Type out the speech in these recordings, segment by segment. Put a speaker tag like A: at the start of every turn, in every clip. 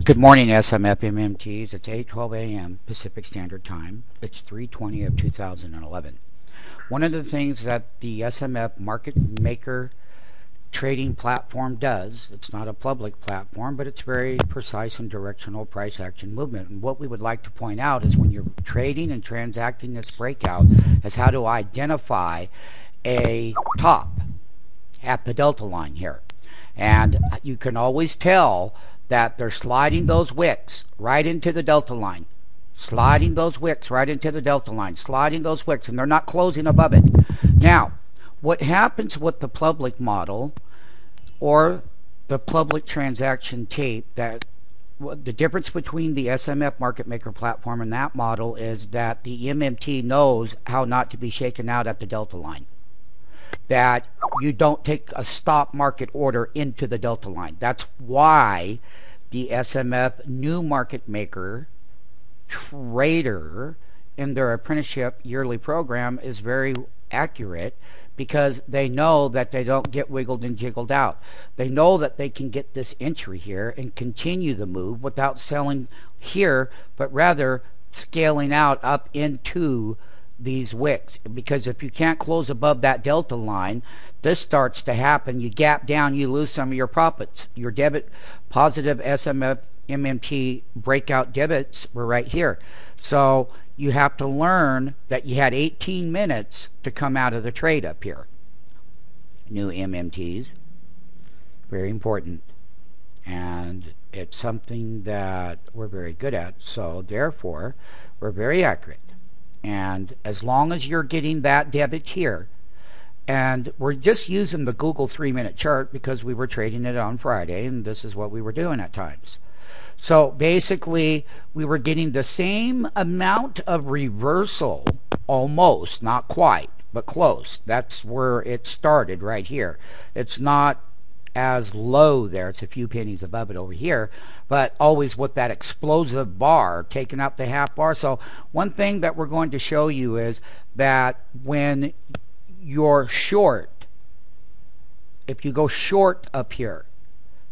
A: Good morning, SMF MMTs. It's 8:12 a.m. Pacific Standard Time. It's 3/20 of 2011. One of the things that the SMF market maker trading platform does, it's not a public platform, but it's very precise and directional price action movement. And what we would like to point out is when you're trading and transacting this breakout is how to identify a top at the delta line here. And you can always tell that they're sliding those wicks right into the delta line, sliding those wicks right into the delta line, sliding those wicks, and they're not closing above it. Now, what happens with the public model or the public transaction tape, that the difference between the SMF market maker platform and that model is that the MMT knows how not to be shaken out at the delta line, that you don't take a stop market order into the delta line. That's why the SMF new market maker trader in their apprenticeship yearly program is very accurate, because they know that they don't get wiggled and jiggled out. They know that they can get this entry here and continue the move without selling here, but rather scaling out up into these wicks, because if you can't close above that delta line, this starts to happen. You gap down, you lose some of your profits. Your debit, positive SMF MMT breakout debits were right here. So you have to learn that you had 18 minutes to come out of the trade up here. New MMTs, very important, and it's something that we're very good at, so therefore we're very accurate. And as long as you're getting that debit here, and we're just using the Google 3-minute chart because we were trading it on Friday, and this is what we were doing at times. So basically, we were getting the same amount of reversal, almost, not quite, but close. That's where it started right here. It's not as low there, it's a few pennies above it over here, but always with that explosive bar taking out the half bar. So one thing that we're going to show you is that when you're short, if you go short up here,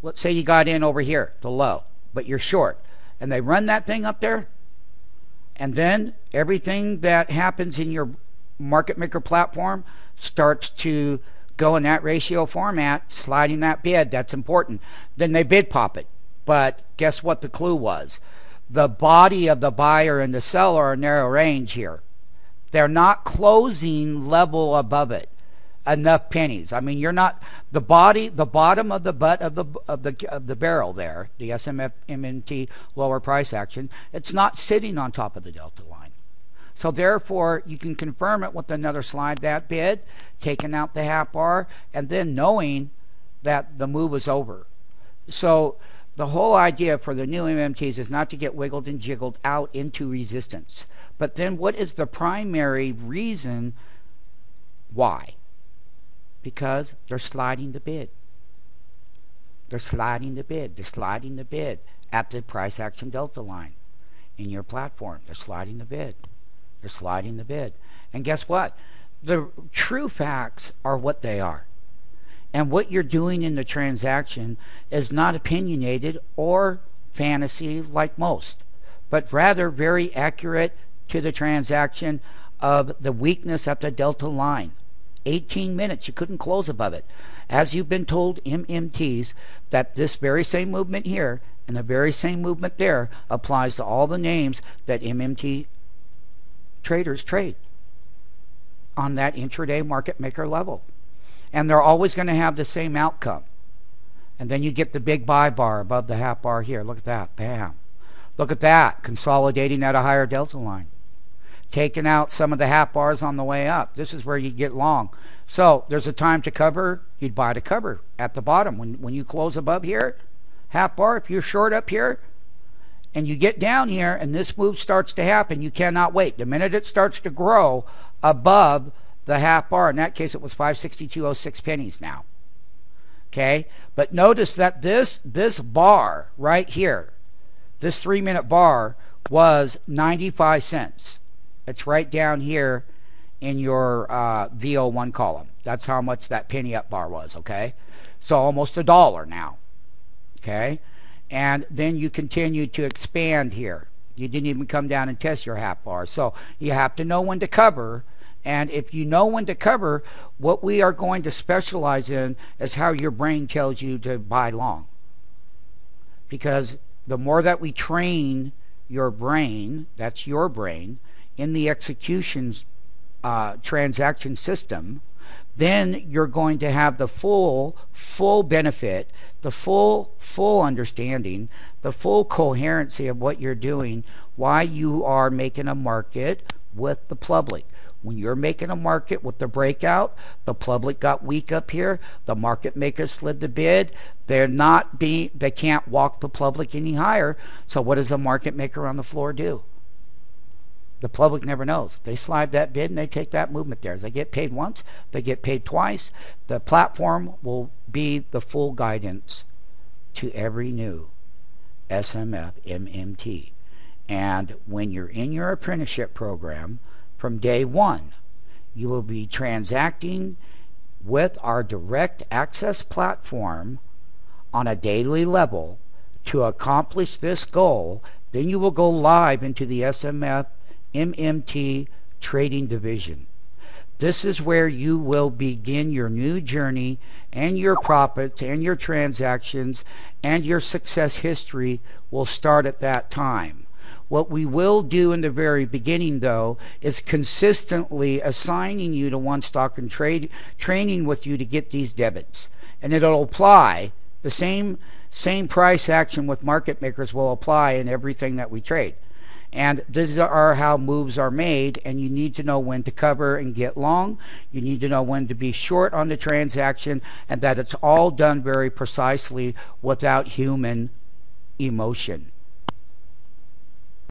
A: let's say you got in over here, the low, but you're short, and they run that thing up there, and then everything that happens in your market maker platform starts to go in that ratio format, sliding that bid. That's important. Then they bid pop it. But guess what the clue was? The body of the buyer and the seller are narrow range here. They're not closing level above it enough pennies. I mean, you're not the bottom of the butt of the barrel there, the SMF MNT lower price action. It's not sitting on top of the delta line. So therefore, you can confirm it with another slide that bid, taking out the half bar, and then knowing that the move is over. So the whole idea for the new MMTs is not to get wiggled and jiggled out into resistance. But then what is the primary reason why? Because they're sliding the bid. They're sliding the bid. They're sliding the bid at the price action delta line in your platform. They're sliding the bid. They're sliding the bid. And guess what? The true facts are what they are. And what you're doing in the transaction is not opinionated or fantasy like most, but rather very accurate to the transaction of the weakness at the delta line. 18 minutes, you couldn't close above it. As you've been told, MMTs, that this very same movement here and the very same movement there applies to all the names that MMT traders trade on that intraday market maker level, and they're always going to have the same outcome. And then you get the big buy bar above the half bar here. Look at that, bam. Look at that, consolidating at a higher delta line, taking out some of the half bars on the way up. This is where you get long. So there's a time to cover. You'd buy to cover at the bottom when you close above here, half bar. If you're short up here and you get down here and this move starts to happen, you cannot wait. The minute it starts to grow above the half bar, in that case it was 562.06 pennies now. Okay, but notice that this bar right here, this 3-minute bar, was 95 cents. It's right down here in your VO1 column. That's how much that penny up bar was. Okay, so almost $1 now. Okay, and then you continue to expand here. You didn't even come down and test your half bar. So you have to know when to cover. And if you know when to cover, what we are going to specialize in is how your brain tells you to buy long. Because the more that we train your brain, that's your brain, in the execution transaction system, then you're going to have the full benefit, the full understanding, the full coherency of what you're doing, why you are making a market with the public. When you're making a market with the breakout, the public got weak up here, the market makers slid the bid, they can't walk the public any higher. So what does a market maker on the floor do? The public never knows. They slide that bid and they take that movement there. They get paid once, they get paid twice. The platform will be the full guidance to every new SMF MMT. And when you're in your apprenticeship program, from day one, you will be transacting with our direct access platform on a daily level to accomplish this goal. Then you will go live into the SMF MMT trading division. This is where you will begin your new journey, and your profits and your transactions and your success history will start at that time. What we will do in the very beginning, though, is consistently assigning you to one stock and training with you to get these debits. And it'll apply. The same price action with market makers will apply in everything that we trade. And these are how moves are made, and you need to know when to cover and get long. You need to know when to be short on the transaction, and that it's all done very precisely without human emotion.